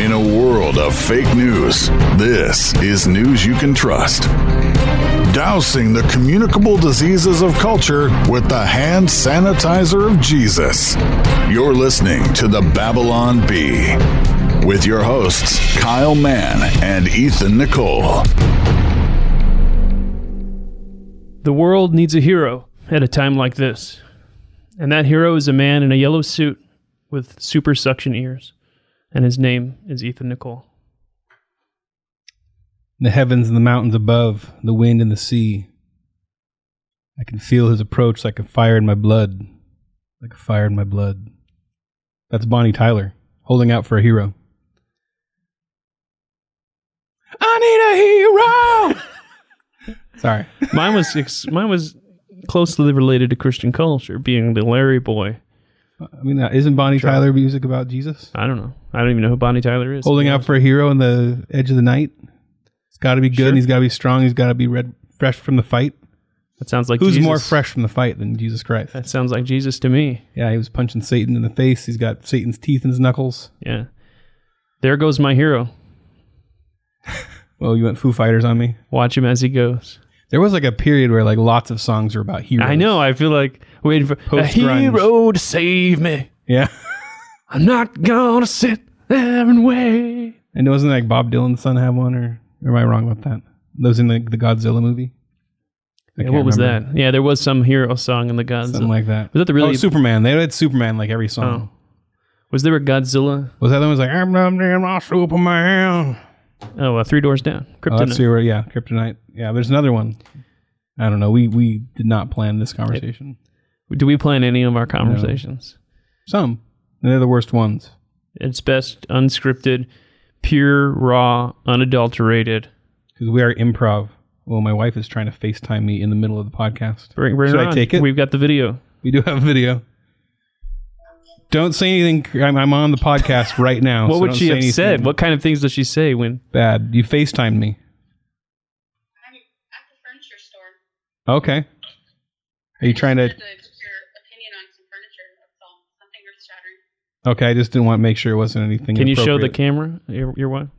In a world of fake news, this is news you can trust. Dousing the communicable diseases of culture with the hand sanitizer of Jesus. You're listening to the Babylon Bee with your hosts, Kyle Mann and Ethan Nicolle. The world needs a hero at a time like this. And that hero is a man in a yellow suit with super suction ears. And his name is Ethan Nicolle. The heavens and the mountains above, the wind and the sea. I can feel his approach like a fire in my blood. Like a fire in my blood. That's Bonnie Tyler, holding out for a hero. I need a hero! Sorry. Mine was closely related to Christian culture, being the LarryBoy. I mean, isn't Bonnie Tyler music about Jesus? I don't know. I don't even know who Bonnie Tyler is. Holding out for a hero in the edge of the night. He's got to be good. And he's got to be strong. He's got to be fresh from the fight. That sounds like Who's Jesus. more fresh from the fight than Jesus Christ? That sounds like Jesus to me. Yeah, he was punching Satan in the face. He's got Satan's teeth in his knuckles. Yeah. There goes my hero. Well, you went Foo Fighters on me. Watch him as he goes. There was like a period where like lots of songs were about heroes. I know. I feel like waiting for a hero to save me. Yeah. I'm not gonna sit there and wait. And wasn't like Bob Dylan's son have one, or am I wrong about that? That was in the Godzilla movie. Yeah, what was that? Yeah, there was some hero song in the Godzilla. Something like that. Was that the really... Oh, Superman. They had Superman like every song. Oh. Was there a Godzilla? Was that the one was like, I'm my Superman? Oh, Three Doors Down. Kryptonite. Oh, that's yeah, Kryptonite. Yeah, there's another one. I don't know. We did not plan this conversation. Do we plan any of our conversations? No. Some. And they're the worst ones. It's best unscripted, pure, raw, unadulterated. Because we are improv. Well, my wife is trying to FaceTime me in the middle of the podcast. Bring Should it I take it? We've got the video. We do have video. Don't say anything. I'm on the podcast right now. What would she have said? What kind of things does she say when... Bad. You FaceTimed me. I'm at the furniture store. Okay. Are you trying to... Your opinion on some furniture. That's all. Something earth-shattering. Okay, I just didn't want to make sure it wasn't anything Can you show the camera? Your what?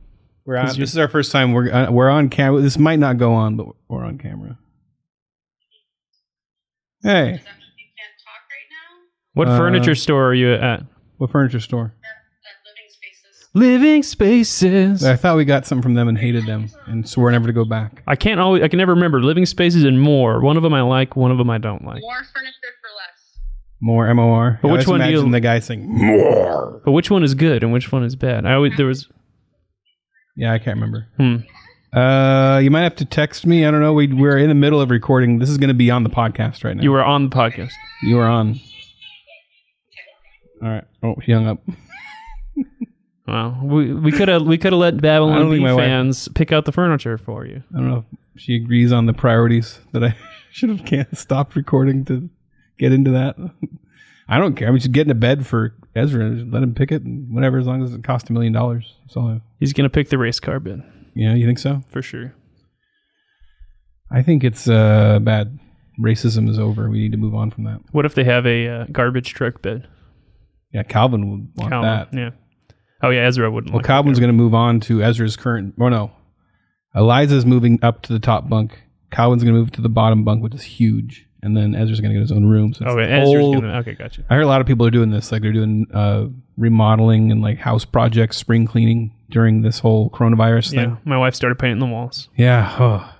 We're on. This is our first time. We're on camera. This might not go on, but we're on camera. Hey. You can't talk right now? What furniture store are you at? What furniture store? At Living Spaces. Living Spaces. I thought we got something from them and hated them, and swore never to go back. I can never remember. Living Spaces and More. One of them I like. One of them I don't like. More furniture for less. More MOR. But which one do you? Imagine the guy saying more. But which one is good and which one is bad? There was. Yeah, I can't remember. You might have to text me. I don't know. We're in the middle of recording. This is going to be on the podcast right now. You were on the podcast. You were on. All right. Oh, she hung up. Well, we could have let Babylon Bee fans pick out the furniture for you. I don't know if she agrees on the priorities that I should have stopped recording to get into that. I don't care. I mean, just get into bed for Ezra. Just let him pick it, and whatever, as long as it costs $1 million. That's all. He's gonna pick the race car bed. Yeah, you think so? For sure. I think it's bad. Racism is over. We need to move on from that. What if they have a garbage truck bed? Yeah, Calvin would want that. Yeah. Oh yeah, Ezra wouldn't. Well, Calvin's going to move on to Ezra's current. Or no, Eliza's moving up to the top bunk. Calvin's going to move to the bottom bunk, which is huge. And then Ezra's going to get his own room. So Ezra's going to... Okay, gotcha. I heard a lot of people are doing this. Like, they're doing remodeling and, like, house projects, spring cleaning during this whole coronavirus thing. Yeah, my wife started painting the walls. Yeah. Oh.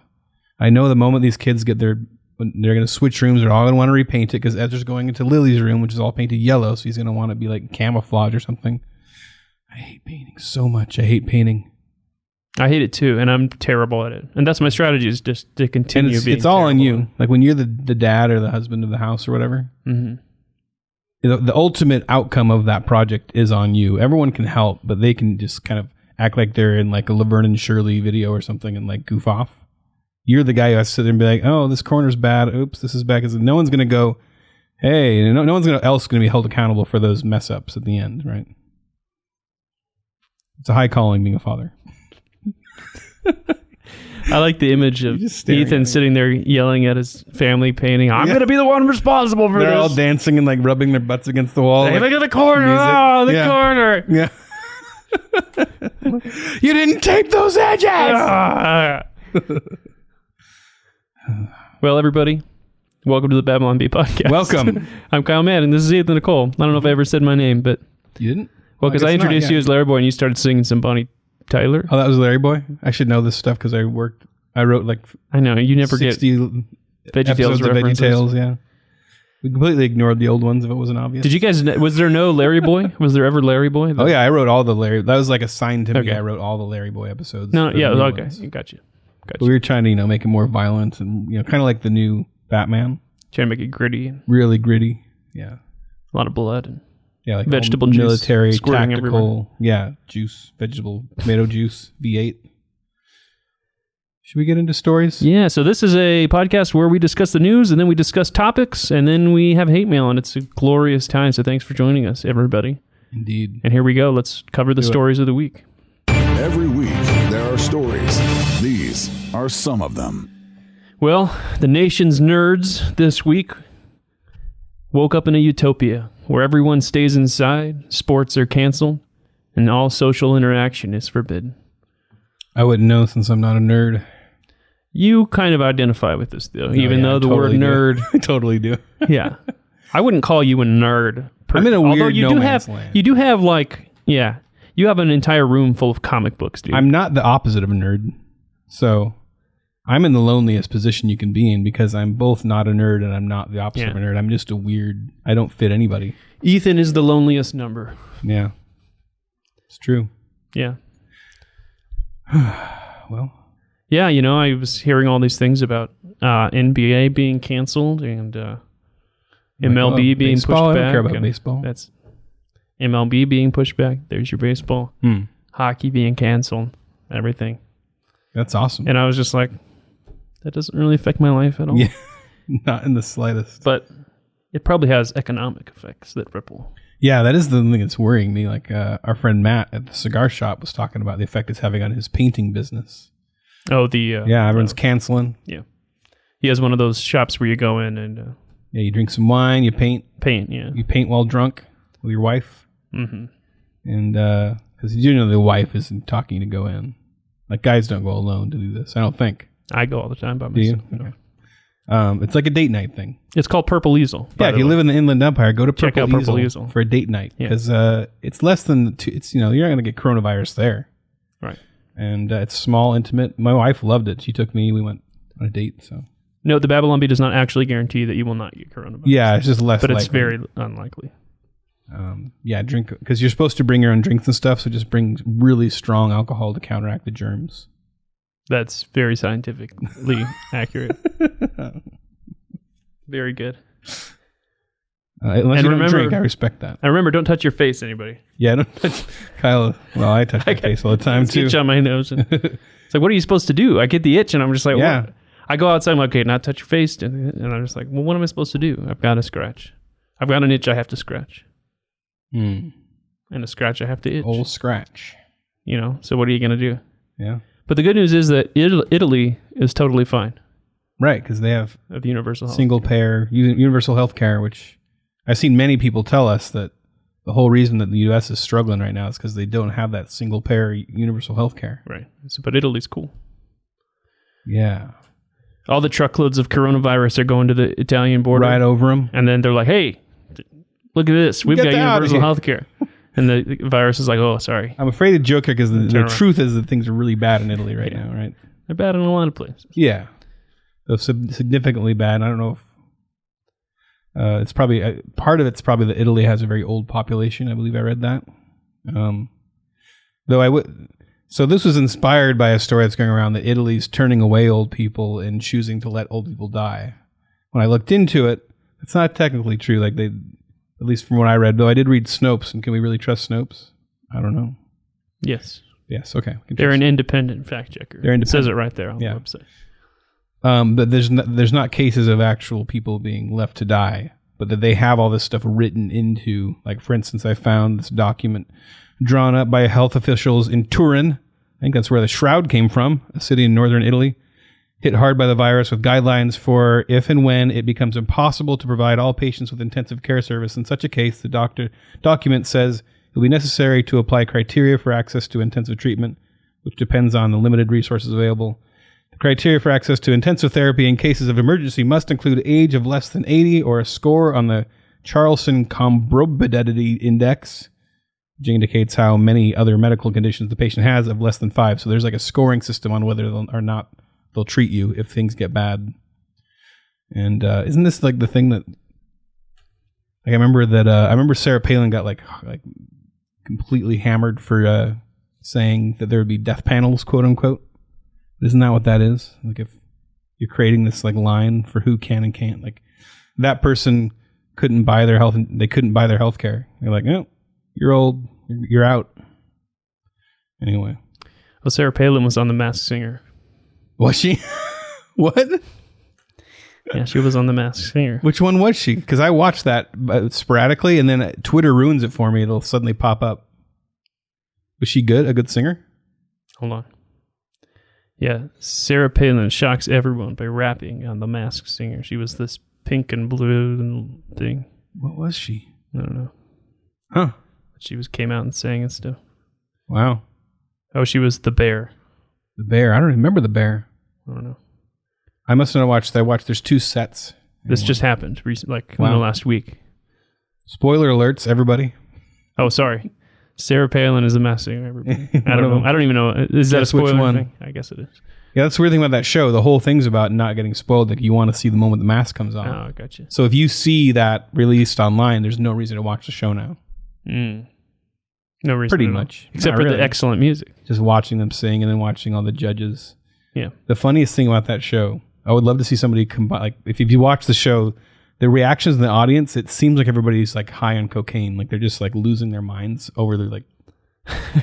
I know the moment these kids get they're going to switch rooms, they're all going to want to repaint it because Ezra's going into Lily's room, which is all painted yellow, so he's going to want to be, like, camouflage or something. I hate painting so much. I hate painting. I hate it too, and I'm terrible at it. And that's my strategy, is just to continue being it's all on you. Like when you're the dad or the husband of the house or whatever, the ultimate outcome of that project is on you. Everyone can help, but they can just kind of act like they're in like a Laverne and Shirley video or something and like goof off. You're the guy who has to sit there and be like, oh, this corner's bad. Oops, this is bad. Because no one's going to go, hey, no one's else going to be held accountable for those mess ups at the end, right? It's a high calling being a father. I like the image of Ethan sitting there yelling at his family painting. I'm going to be the one responsible for this. They're all dancing and like rubbing their butts against the wall. Hey, like, look at the corner. music. Oh, the corner. Yeah. You didn't tape those edges! Well, everybody, welcome to the Babylon Bee podcast. Welcome. I'm Kyle Mann, and this is Ethan Nicolle. I don't know if I ever said my name, but... You didn't? Well, because I introduced you as LarryBoy, and you started singing some Bonnie Tyler. Oh, that was LarryBoy? I should know this stuff because I wrote like... I know, you never 60 get episodes of references. VeggieTales, yeah. We completely ignored the old ones if it wasn't obvious. Did you guys... Was there no LarryBoy? Was there ever LarryBoy? Oh, yeah, I wrote all the Larry... That was like assigned to me. Okay. I wrote all the LarryBoy episodes. No, for yeah, the new okay. ones. Got you. But we were trying to, make it more violent and, kind of like the new Batman. Trying to make it gritty. And Really gritty. Yeah. a lot of blood. And Yeah, like vegetable all juice military, squirting tactical. everywhere. Yeah, juice, vegetable, tomato juice, V8. Should we get into stories? Yeah, so this is a podcast where we discuss the news, and then we discuss topics, and then we have hate mail, and it's a glorious time. So thanks for joining us, everybody. Indeed. And here we go. Let's cover the stories of the week. Every week, there are stories. These are some of them. Well, the nation's nerds this week woke up in a utopia where everyone stays inside, sports are canceled, and all social interaction is forbidden. I wouldn't know since I'm not a nerd. You kind of identify with this, though, even though the word nerd... I totally do. Yeah. I wouldn't call you a nerd. I'm in a Although weird you no do man's have, land. You do have, you have an entire room full of comic books, dude. I'm not the opposite of a nerd. So I'm in the loneliest position you can be in because I'm both not a nerd and I'm not the opposite of a nerd. I'm just a weird... I don't fit anybody. Ethan is the loneliest number. Yeah. It's true. Yeah. Well... Yeah, I was hearing all these things about NBA being canceled and MLB being pushed back. I don't care about baseball. That's MLB being pushed back. There's your baseball. Hockey being canceled. Everything. That's awesome. And I was just like, that doesn't really affect my life at all. Yeah, not in the slightest. But it probably has economic effects that ripple. Yeah, that is the thing that's worrying me. Like our friend Matt at the cigar shop was talking about the effect it's having on his painting business. Oh, everyone's canceling. Yeah. He has one of those shops where you go in and... yeah, you drink some wine, you paint. Yeah. You paint while drunk with your wife. Mm-hmm. And because the wife isn't talking to go in. Like, guys don't go alone to do this, I don't think. I go all the time by Do you? myself. Okay. It's like a date night thing. It's called Purple Easel. Yeah, if you live in the Inland Empire, go to Check out Purple Easel for a date night. Yeah. Because it's less than... you're not going to get coronavirus there. Right. And it's small, intimate. My wife loved it. She took me. We went on a date. So no, the Babylon Bee does not actually guarantee that you will not get coronavirus. yeah, it's just less. But likely. it's very unlikely. Yeah, drink because you're supposed to bring your own drinks and stuff. So just bring really strong alcohol to counteract the germs. That's very scientifically accurate. Very good. Unless you don't drink, I respect that. And remember, don't touch your face, anybody. Yeah, don't touch Kyle. Well, I touch my face all the time too. Itch on my nose. And it's like, what are you supposed to do? I get the itch, and I'm just like, yeah. What? I go outside, I'm like, okay, not touch your face, and I'm just like, well, what am I supposed to do? I've got to scratch. I've got an itch I have to scratch. And a scratch I have to itch. Old scratch. So what are you going to do? Yeah. But the good news is that Italy is totally fine. Right, because they have of universal health single payer, universal health care, which I've seen many people tell us that the whole reason that the U.S. is struggling right now is because they don't have that single payer universal health care. Right. But Italy's cool. Yeah. All the truckloads of coronavirus are going to the Italian border. Right over them. And then they're like, hey, look at this. We've got universal health care. And the virus is like, oh, sorry. I'm afraid to joke here because the truth is that things are really bad in Italy right now, right? They're bad in a lot of places. Yeah. So significantly bad. I don't know if it's probably part of it's probably that Italy has a very old population. I believe I read that. Though I would. So this was inspired by a story that's going around that Italy's turning away old people and choosing to let old people die. When I looked into it, it's not technically true. Like they, at least from what I read, though I did read Snopes, and can we really trust Snopes? I don't know. Yes. Yes. Okay. They're an independent fact checker. They're independent. It says it right there on the website. But there's not cases of actual people being left to die, but that they have all this stuff written into, like, for instance, I found this document drawn up by health officials in Turin. I think that's where the shroud came from, a city in northern Italy, hit hard by the virus, with guidelines for if and when it becomes impossible to provide all patients with intensive care service. In such a case, the document says It will be necessary to apply criteria for access to intensive treatment, which depends on the limited resources available. The criteria for access to intensive therapy in cases of emergency must include age of less than 80 or a score on the Charlson Comorbidity Index, which indicates how many other medical conditions the patient has of less than 5. So there's like a scoring system on whether or not they'll treat you if things get bad. And isn't this like the thing that, like, I remember Sarah Palin got like completely hammered for saying that there would be death panels, quote unquote. But isn't that what that is? Like, if you're creating this like line for who can and can't, like that person couldn't buy their health, they couldn't buy their health care. They're like, no, you're old, you're out. Anyway. Well, Sarah Palin was on The Masked Singer. Was she? What? Yeah, she was on The Masked Singer. Which one was she? Because I watched that sporadically, and then Twitter ruins it for me. It'll suddenly pop up. Was she good? A good singer? Hold on. Yeah, Sarah Palin shocks everyone by rapping on The Masked Singer. She was this pink and blue thing. What was she? I don't know. Huh. She came out and sang and stuff. Wow. Oh, she was the bear. The bear. I don't remember the bear. I don't know. I must not have watched. There's 2 sets. This just happened recently, in the last week. Spoiler alerts, everybody. Oh, sorry. Sarah Palin is a Masked Singer, everybody. I don't know. I don't even know. Is that a spoiler which one? thing? I guess it is. Yeah, that's the weird thing about that show. The whole thing's about not getting spoiled. Like, you want to see the moment the mask comes on. Oh, gotcha. So if you see that released online, there's no reason to watch the show now. No reason. Pretty much. Except for the excellent music. Just watching them sing and then watching all the judges. Yeah. The funniest thing about that show, I would love to see somebody combine, like, if you watch the show, the reactions in the audience, it seems like everybody's like high on cocaine. Like, they're just like losing their minds over their like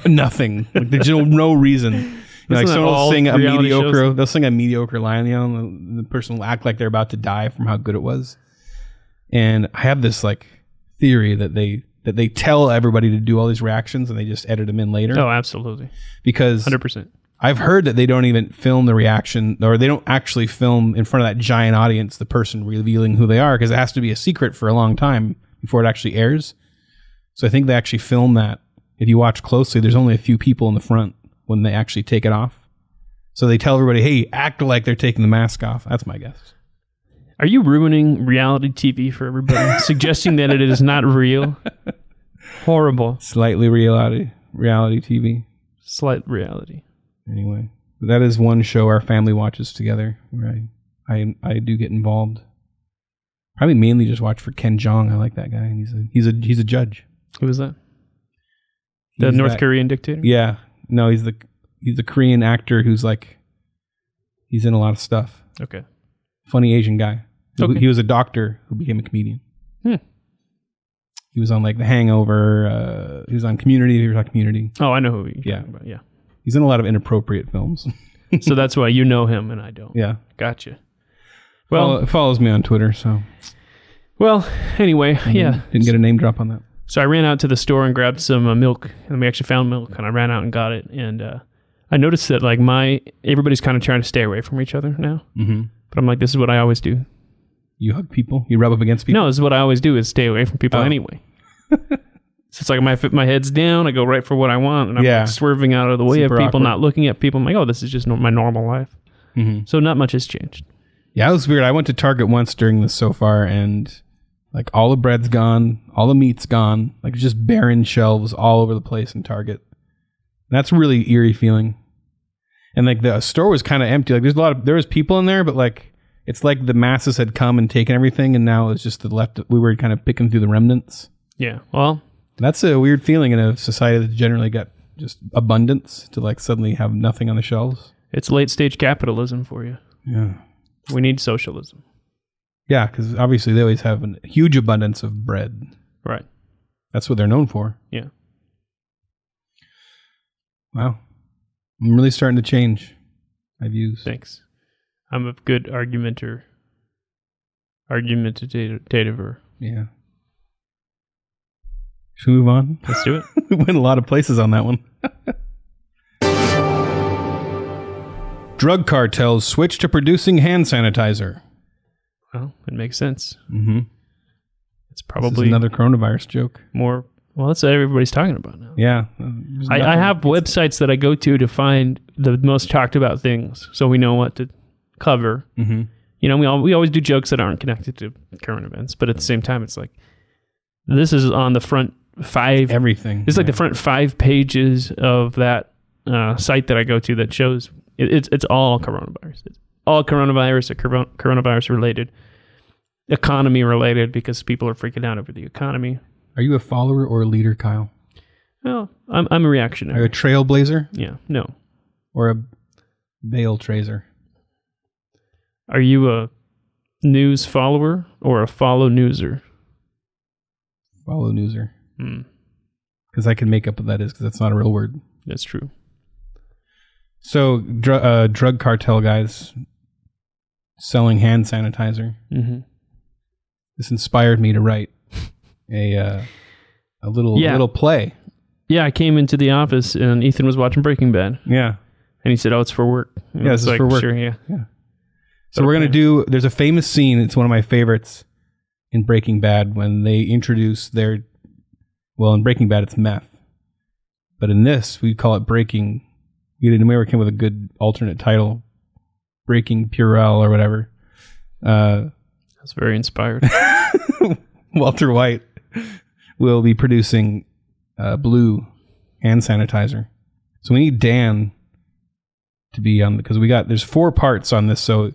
nothing. Like, there's no reason. You know, like, someone will sing a mediocre, they'll sing a mediocre line, you know, and the person will act like they're about to die from how good it was. And I have this like theory that they tell everybody to do all these reactions and they just edit them in later. Oh, absolutely. Because 100%. I've heard that they don't even film the reaction, or they don't actually film in front of that giant audience the person revealing who they are, because it has to be a secret for a long time before it actually airs. So I think they actually film that. If you watch closely, there's only a few people in the front when they actually take it off. So they tell everybody, hey, act like they're taking the mask off. That's my guess. Are you ruining reality TV for everybody? Suggesting that it is not real? Horrible. Slightly reality TV. Slight reality. Anyway, that is one show our family watches together where I do get involved. Probably mainly just watch for Ken Jeong. I like that guy, and he's a judge. Who is that? The North Korean dictator? Yeah. No, he's the Korean actor who's like, he's in a lot of stuff. Okay. Funny Asian guy. Okay. He was a doctor who became a comedian. He was on like The Hangover. He was on Community. He was on Community. Oh, I know who you're talking about. Yeah. He's in a lot of inappropriate films. So that's why you know him and I don't. Yeah. Gotcha. Well, it follows me on Twitter, so. Well, anyway, yeah. Didn't get a name drop on that. So I ran out to the store and grabbed some milk, and we actually found milk, and I ran out and got it, and I noticed that like everybody's kind of trying to stay away from each other now. Mm-hmm. But I'm like, this is what I always do. You hug people? You rub up against people? No, this is what I always do, is stay away from people anyway. So it's like my head's down, I go right for what I want, and I'm like swerving out of the way of people, not looking at people. I'm like, oh, this is just my normal life. Mm-hmm. So not much has changed. Yeah, it was weird. I went to Target once during this so far, and like all the bread's gone, all the meat's gone, like just barren shelves all over the place in Target. And that's a really eerie feeling. And like the store was kind of empty. Like there was people in there, but like it's like the masses had come and taken everything, and now it's just the left. We were kind of picking through the remnants. Yeah, well, that's a weird feeling in a society that's generally got just abundance to like suddenly have nothing on the shelves. It's late stage capitalism for you. Yeah. We need socialism. Yeah, because obviously they always have a huge abundance of bread. Right. That's what they're known for. Yeah. Wow. I'm really starting to change my views. Thanks. I'm a good argumentative. Yeah. Should we move on? Let's do it. We went a lot of places on that one. Drug cartels switch to producing hand sanitizer. Well, it makes sense. Mm-hmm. It's probably this is another coronavirus joke. More Well, that's what everybody's talking about now. Yeah. I have websites that I go to find the most talked about things, so we know what to cover. Mm-hmm. You know, we always do jokes that aren't connected to current events, but at the same time, it's like this is on the front 5. Everything. It's like the front 5 pages of that site that I go to that shows it's all coronavirus. It's all coronavirus or coronavirus related, economy related, because people are freaking out over the economy. Are you a follower or a leader, Kyle? Well, I'm a reactionary. Are you a trailblazer? Yeah, no. Or a bale tracer? Are you a news follower or a follow newser? Follow newser. Because I can make up what that is, because that's not a real word. That's true. So, drug cartel guys selling hand sanitizer. Mm-hmm. This inspired me to write a little play. Yeah, I came into the office and Ethan was watching Breaking Bad. Yeah. And he said, "Oh, it's for work." And Yeah, this is for work. Sure, yeah. So we're going to do, there's a famous scene, it's one of my favorites in Breaking Bad, when they introduce in Breaking Bad it's meth. But in this, we call it breaking. We never came with a good alternate title. Breaking Purell or whatever. That's very inspired. Walter White will be producing blue hand sanitizer. So we need Dan to be on, because there's 4 parts on this. So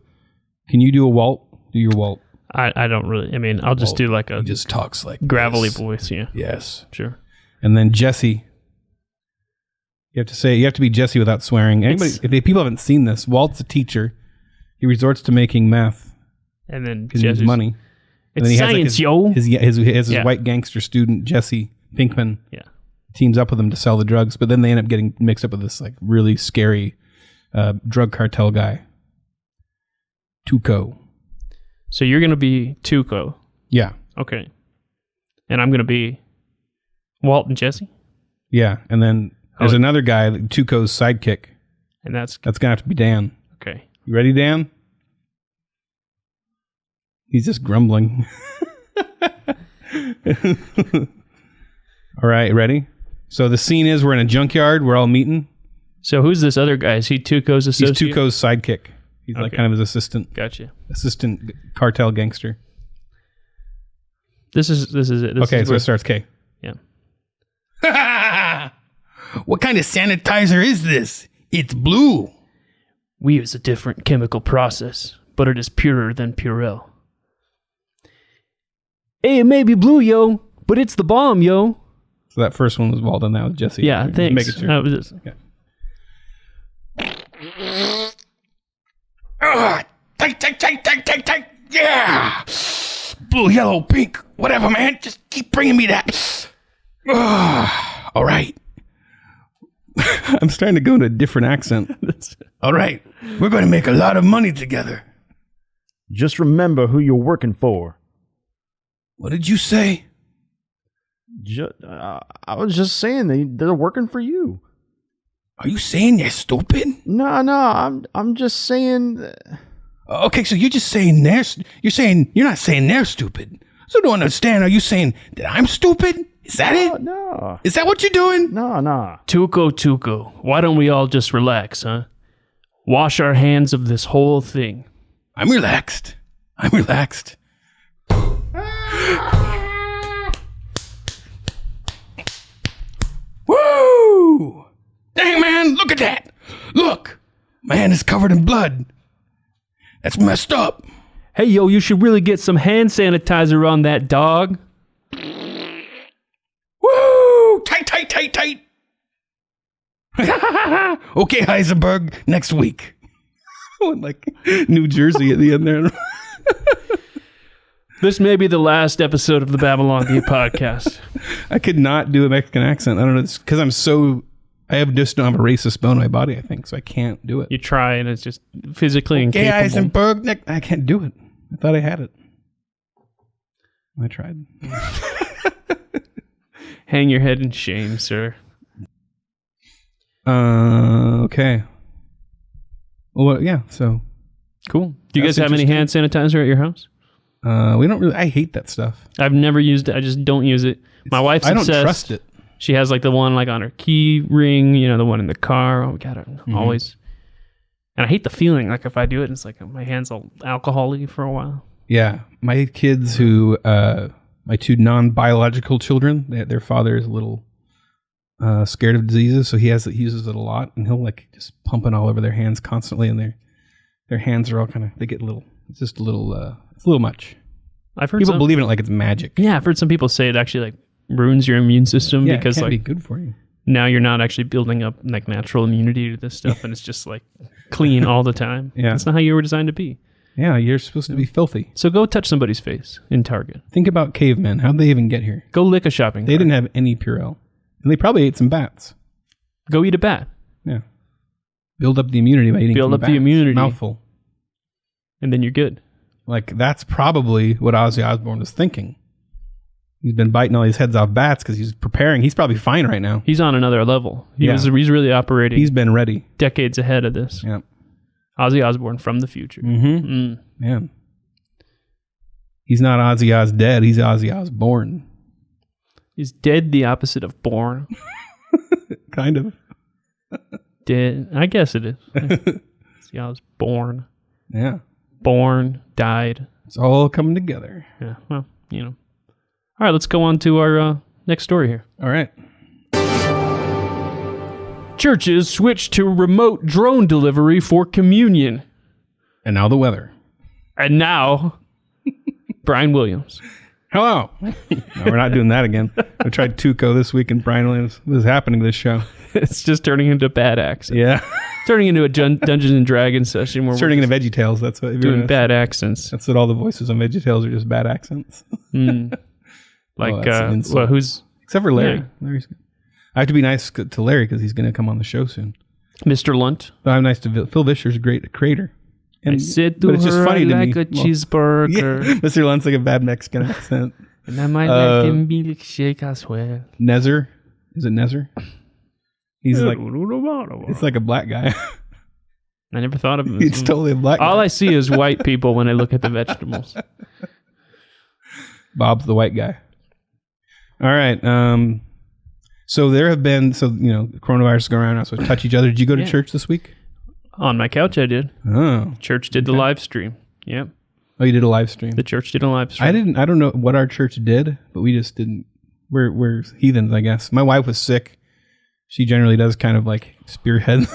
can you do a Walt? Do your Walt. I don't really, I'll just do like a He just talks like gravelly this. voice. Yeah. Yes. Sure. And then Jesse. You have to be Jesse without swearing. If people haven't seen this, Walt's a teacher. He resorts to making meth. And then because he needs money. It's and then he science, yo. His white gangster student, Jesse Pinkman, teams up with him to sell the drugs, but then they end up getting mixed up with this like really scary drug cartel guy, Tuco. So you're going to be Tuco. Yeah. Okay. And I'm going to be Walt and Jesse? Yeah. And then there's another guy, Tuco's sidekick. And that's going to have to be Dan. Okay. You ready, Dan? He's just grumbling. All right, ready? So the scene is we're in a junkyard. We're all meeting. So who's this other guy? Is he Tuco's associate? He's Tuco's sidekick. He's like kind of his assistant. Gotcha. Assistant cartel gangster. This is it. Okay, so it starts K. Yeah. What kind of sanitizer is this? It's blue. We use a different chemical process, but it is purer than Purell. Hey, it may be blue, yo, but it's the bomb, yo. So that first one was well done. That was Jesse. Yeah, thanks. Make it sure. That was just... Tight. Yeah. Blue, yellow, pink, whatever, man. Just keep bringing me that. All right. I'm starting to go into a different accent. All right. We're going to make a lot of money together. Just remember who you're working for. What did you say? I was just saying they're working for you. Are you saying they're stupid? No, I'm just saying. Okay, so you're just saying you're not saying they're stupid. So I don't understand. Are you saying that I'm stupid? Is that it? No. Is that what you're doing? No. Tuco, why don't we all just relax, huh? Wash our hands of this whole thing. I'm relaxed. Woo! Dang, man, look at that. Look, my hand is covered in blood. That's messed up. Hey, yo, you should really get some hand sanitizer on that, dog. Woo! Tight. Okay, Heisenberg, next week. Like New Jersey at the end there. This may be the last episode of the Babylon Bee podcast. I could not do a Mexican accent. I don't know. It's because don't have a racist bone in my body, I think, so I can't do it. You try and it's just physically incapable. Heisenberg, I can't do it. I thought I had it. I tried. Hang your head in shame, sir. Okay. Well, yeah, so. Cool. Do you guys have any hand sanitizer at your house? We don't really. I hate that stuff. I've never used it. I just don't use it. My wife's obsessed. I don't trust it. She has like the one like on her key ring, the one in the car. Oh God, always. And I hate the feeling. Like if I do it, it's like my hands all alcohol-y for a while. Yeah, my kids who, my two non-biological children, their father is a little scared of diseases, so he uses it a lot, and he'll like just pump it all over their hands constantly, and their hands are all kind of, they get a little. It's just a little. It's a little much. I've heard people believe in it like it's magic. Yeah, I've heard some people say it actually like ruins your immune system because it can't like be good for you. Now you're not actually building up like natural immunity to this stuff, and it's just like clean all the time. Yeah, that's not how you were designed to be. Yeah, you're supposed to be filthy. So go touch somebody's face in Target. Think about cavemen. How'd they even get here? Go lick a shopping cart. They didn't have any Purell, and they probably ate some bats. Go eat a bat. Yeah, build up the immunity by eating. Build up the immunity. Mouthful, and then you're good. Like, that's probably what Ozzy Osbourne was thinking. He's been biting all these heads off bats because he's preparing. He's probably fine right now. He's on another level. He's really operating. He's been ready. Decades ahead of this. Yep. Ozzy Osbourne from the future. Man. He's not Ozzy Oz dead. He's Ozzy Osbourne. Is dead the opposite of born? Kind of. Dead. I guess it is. Ozzy Osbourne. Yeah. Born, died. It's all coming together. Yeah, well, All right, let's go on to our next story here. All right. Churches switch to remote drone delivery for communion. And now the weather. And now, Brian Williams. Hello. No, we're not doing that again. I tried Tuco this week, and Brian Williams. What is happening to this show? It's just turning into bad accents. Yeah. Turning into a Dungeons and Dragons session where it's turning into VeggieTales. That's what doing bad accents. That's what all the voices on VeggieTales are, just bad accents. Like who's except for Larry. Yeah. Larry's good. I have to be nice to Larry because he's going to come on the show soon. Mr. Lunt. But I'm nice to Phil Vischer's a great creator. And I said to her, I like a cheeseburger. Yeah, Mr. Lunt's like a bad Mexican accent. And I might like a milkshake as well. Nezer. Is it Nezer? He's like, it's like a black guy. I never thought of him. It's totally a black guy. All I see is white people when I look at the vegetables. Bob's the white guy. All right. So there have been, coronavirus is going around, so touch each other. Did you go to church this week? On my couch, I did. Oh. Church did the live stream. Yep. Oh, you did a live stream? The church did a live stream. I don't know what our church did, but we just didn't. We're heathens, I guess. My wife was sick. She generally does kind of like spearhead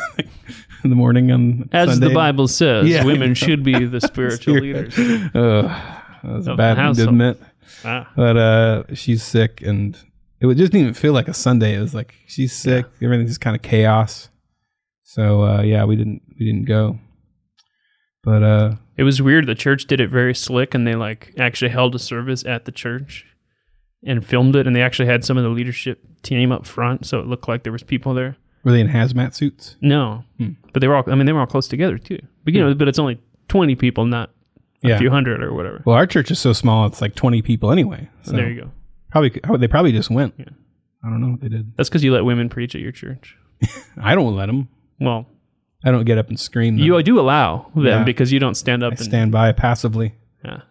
in the morning on As Sunday. The Bible says, women should be the spiritual leaders. That was a bad thing to admit. But she's sick, and it just didn't even feel like a Sunday. It was like she's sick. Yeah. Everything's just kind of chaos. So we didn't go. But it was weird. The church did it very slick, and they like actually held a service at the church and filmed it, and they actually had some of the leadership team up front, so it looked like there was people there. Were they in hazmat suits? No, but they were all close together too. But but it's only 20 people, not a few hundred or whatever. Well, our church is so small; it's like 20 people anyway. So there you go. They probably just went. Yeah. I don't know what they did. That's because you let women preach at your church. I don't let them. Well, I don't get up and scream. You do allow them because you don't stand up. I stand by passively. Yeah.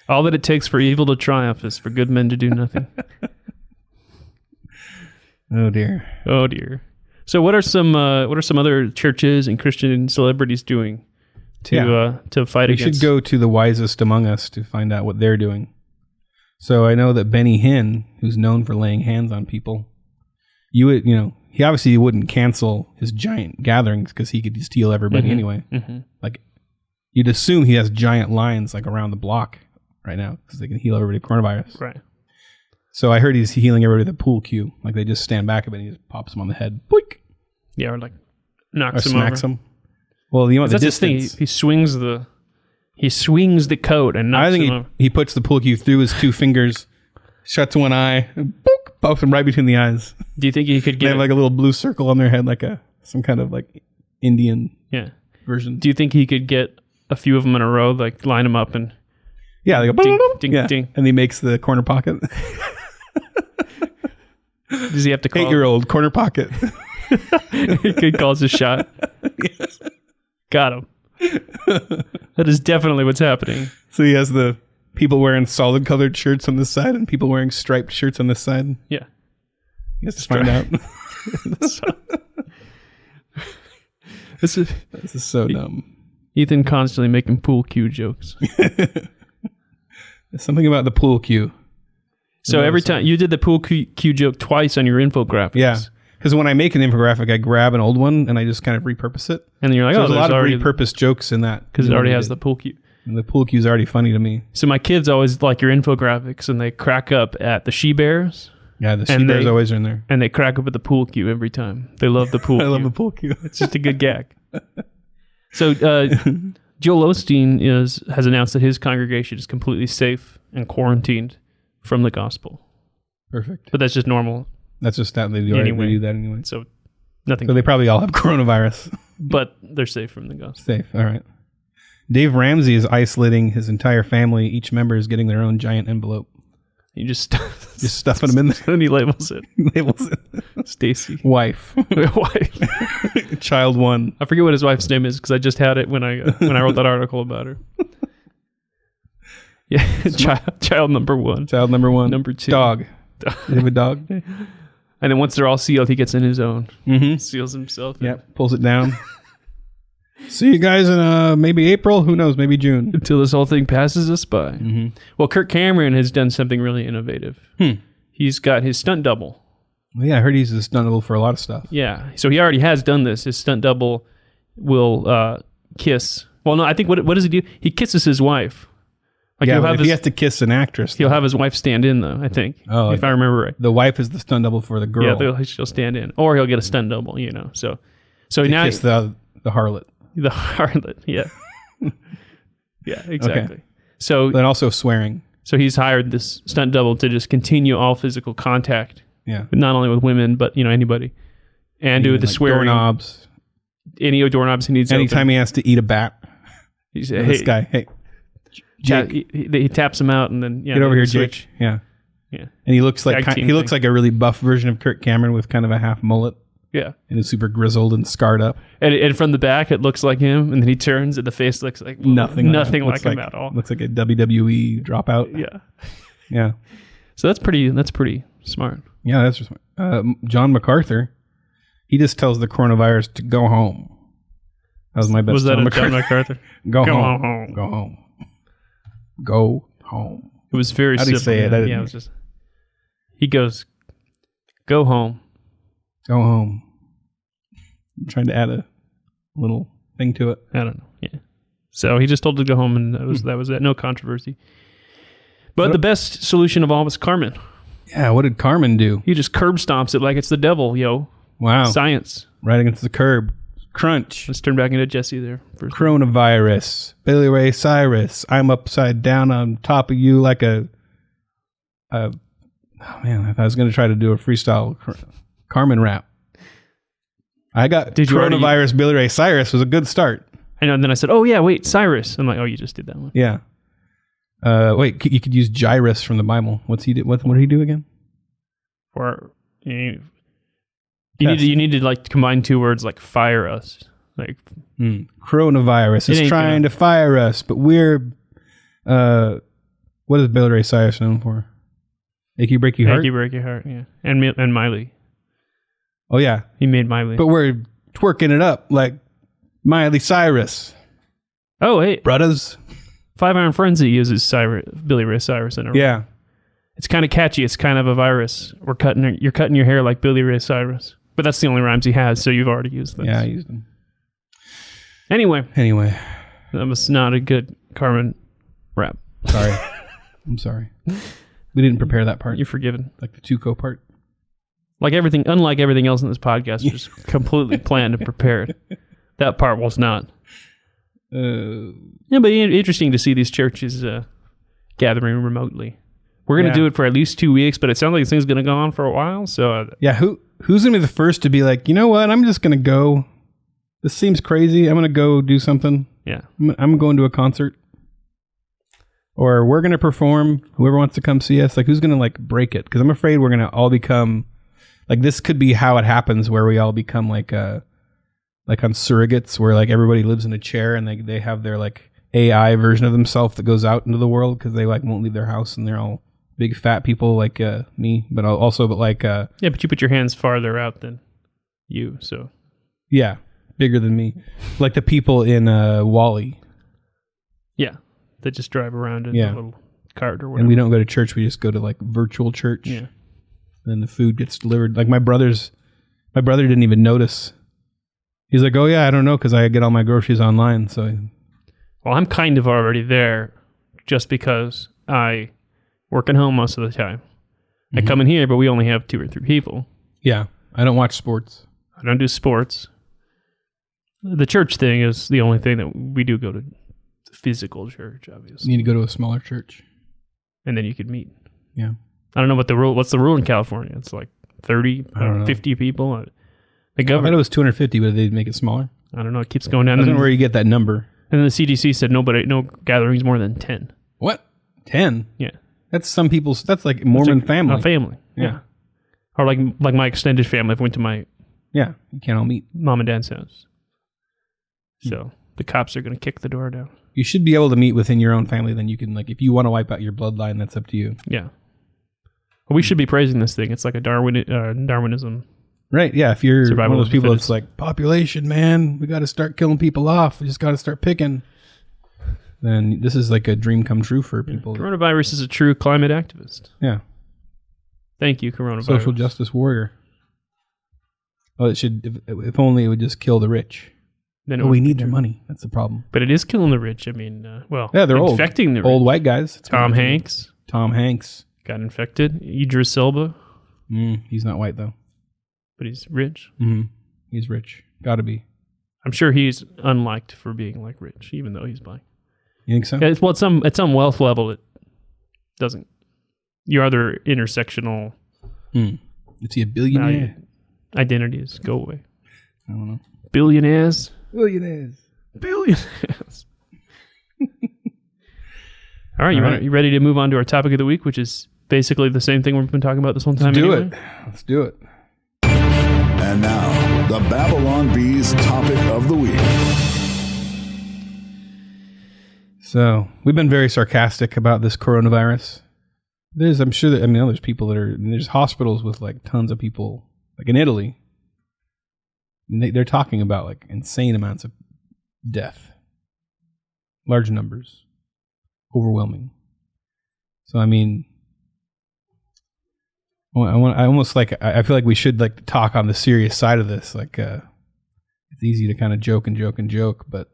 All that it takes for evil to triumph is for good men to do nothing. Oh dear. Oh dear. So what are some other churches and Christian celebrities doing to fight against? We should go to the wisest among us to find out what they're doing. So I know that Benny Hinn, who's known for laying hands on people, he obviously wouldn't cancel his giant gatherings because he could just heal everybody anyway. Mm-hmm. Like you'd assume he has giant lines like around the block right now because they can heal everybody with coronavirus. Right. So I heard he's healing everybody with a pool cue. Like they just stand back a bit and he just pops them on the head. Boink. Yeah, or like knocks or him smacks over. him. Well, the that's distance. His thing. He swings the coat and knocks him over. He puts the pool cue through his two fingers, shuts one eye, and boop, pops him right between the eyes. Do you think he could get... They have like a little blue circle on their head, like some kind of like Indian version. Do you think he could get a few of them in a row, like line them up and... Yeah, they go... Ding, ding, ding. And he makes the corner pocket. Does he have to call... 8-year-old corner pocket. He calls a shot. Yes. Got him. That is definitely what's happening. So he has the people wearing solid colored shirts on this side and people wearing striped shirts on this side. Yeah. He has to find out. This is so dumb. Ethan constantly making pool cue jokes. There's something about the pool cue. So every time you did the pool cue joke twice on your infographics. Yeah. Because when I make an infographic, I grab an old one and I just kind of repurpose it. And then you're like, so there's a lot of repurposed jokes in that. Because it already has the pool cue. And the pool cue is already funny to me. So my kids always like your infographics and they crack up at the she-bears. Yeah, the she-bears always are in there. And they crack up at the pool cue every time. They love the pool cue. I love the pool cue. It's just a good gag. So Joel Osteen has announced that his congregation is completely safe and quarantined from the gospel. Perfect. But that's just normal. That's just that they do, anyway. They do that anyway. So nothing. So they probably all have coronavirus. But they're safe from the gospel. Safe. All right. Dave Ramsey is isolating his entire family. Each member is getting their own giant envelope. You just stuffing them in there. And he labels it. Labels it. Stacy. Wife. Wife. Child 1. I forget what his wife's name is because I just had it when I wrote that article about her. Yeah, child number 1. Child number 1. Number 2. Dog. You have a dog? And then once they're all sealed, he gets in his own. Mm-hmm. Seals himself. Yep. Pulls it down. See you guys in maybe April. Who knows? Maybe June. Until this whole thing passes us by. Mm-hmm. Well, Kirk Cameron has done something really innovative. He's got his stunt double. Well, yeah, I heard he's a stunt double for a lot of stuff. Yeah. So he already has done this. His stunt double will kiss. Well, no, I think what does he do? He kisses his wife. Like yeah, he has to kiss an actress. He'll have his wife stand in, though, I think. Oh, if I remember right. The wife is the stunt double for the girl. Yeah, she'll stand in. Or he'll get a stunt double, So now... kiss the harlot. The harlot, yeah. Yeah, exactly. Okay. So then also swearing. So he's hired this stunt double to just continue all physical contact. Yeah. Not only with women, but, anybody. And do the swearing. Doorknobs. Any doorknobs he needs. Anytime he has to eat a bat. He says, this guy, hey. Jake. He taps him out and then get over here, Jake. Yeah. Yeah. And he looks like like a really buff version of Kirk Cameron with kind of a half mullet. Yeah. And is super grizzled and scarred up. And from the back it looks like him, and then he turns and the face looks like nothing like him at all. Looks like a WWE dropout. Yeah. Yeah. So that's pretty smart. Yeah, that's just John MacArthur. He just tells the coronavirus to go home. That was my best. Was that John MacArthur? Go home. Go home. Go home. It was very simple. How do you say it? Yeah, it was just... He goes, go home. Go home. I'm trying to add a little thing to it. I don't know. Yeah. So he just told to go home, and that was it. No controversy. But the best solution of all was Carmen. Yeah, what did Carmen do? He just curb stomps it like it's the devil, yo. Wow. Science. Right against the curb. Crunch. Let's turn back into Jesse there. Coronavirus. Billy Ray Cyrus. I'm upside down on top of you like a... Oh, man, I thought I was going to try to do a freestyle Carmen rap. I got coronavirus. Billy Ray Cyrus was a good start. I know, and then I said, oh, yeah, wait, Cyrus. I'm like, oh, you just did that one. Yeah. Wait, you could use Jairus from the Bible. What's he do? What did he do again? You need to like combine two words like fire us. Like coronavirus is trying to fire us, but we're what is Billy Ray Cyrus known for? Achy Breaky Heart? Achy Breaky Heart, yeah. And Miley. Oh yeah. He made Miley. But we're twerking it up like Miley Cyrus. Oh hey. Brothers. Five Iron Frenzy uses Billy Ray Cyrus in it. Yeah. It's kind of catchy. It's kind of a virus. You're cutting your hair like Billy Ray Cyrus. But that's the only rhymes he has, so you've already used them. Yeah, I used them. Anyway. That was not a good Carmen rap. Sorry. I'm sorry. We didn't prepare that part. You're forgiven. Like the Tuco part. Unlike everything else in this podcast, just completely planned and prepared. That part was not. Yeah, but interesting to see these churches gathering remotely. We're going to do it for at least 2 weeks, but it sounds like this thing's going to go on for a while. So yeah, who's going to be the first to be like, you know what? I'm just going to go. This seems crazy. I'm going to go do something. Yeah, I'm going to a concert, or we're going to perform. Whoever wants to come see us, like who's going to like break it? Because I'm afraid we're going to all become like this. Could be how it happens, where we all become like on surrogates, where like everybody lives in a chair and they have their like AI version of themselves that goes out into the world because they like won't leave their house and they're all big fat people like me, but yeah, but you put your hands farther out than you, so yeah, bigger than me, like the people in Wall-E. Yeah, that just drive around in a little cart or whatever. And we don't go to church; we just go to like virtual church. Yeah. Then the food gets delivered. Like my brother didn't even notice. He's like, "Oh yeah, I don't know because I get all my groceries online." So, well, I'm kind of already there, just because I work at home most of the time. Mm-hmm. I come in here, but we only have 2 or 3 people. Yeah, I don't watch sports. I don't do sports. The church thing is the only thing that we do go to physical church, obviously. You need to go to a smaller church, and then you could meet. Yeah. I don't know what the rule. What's the rule in California? It's like 30, 50 people. The government. I thought it was 250, but they'd make it smaller. I don't know. It keeps going down. I don't know where you get that number. And then the CDC said no gatherings more than 10. What? 10? Yeah. That's some people's. That's like Mormon family. A family. Yeah. Or like my extended family. If I went to my. Yeah, you can't all meet. Mom and dad's house. So the cops are going to kick the door down. You should be able to meet within your own family. Then you can, like, if you want to wipe out your bloodline, that's up to you. Yeah. Well, we should be praising this thing. It's like a Darwinism. Right, yeah. If you're one of those people that's fittest. like, population, man, we got to start killing people off. We just got to start picking. Then this is like a dream come true for people. Coronavirus is a true climate activist. Yeah. Thank you, coronavirus. Social justice warrior. Oh, it should, if only it would just kill the rich. Then we need their money. That's the problem. But it is killing the rich. I mean, yeah, they're old. Infecting the rich. Old white guys. Tom Hanks got infected. Idris Elba. He's not white, though. But he's rich. Mm-hmm. He's rich. Gotta be. I'm sure he's unliked for being like rich, even though he's black. You think so? Yeah, at some wealth level, it doesn't. Your other intersectional. Is he a billionaire? Identities go away. I don't know. Billionaires. All right, you ready to move on to our topic of the week, which is basically the same thing we've been talking about this whole time? Let's do it. And now, the Babylon Bees topic of the week. So, we've been very sarcastic about this coronavirus. I'm sure that, there's people there's hospitals with like tons of people, like in Italy. And they're talking about like insane amounts of death. Large numbers. Overwhelming. So, I feel like we should like talk on the serious side of this. Like, it's easy to kind of joke, but,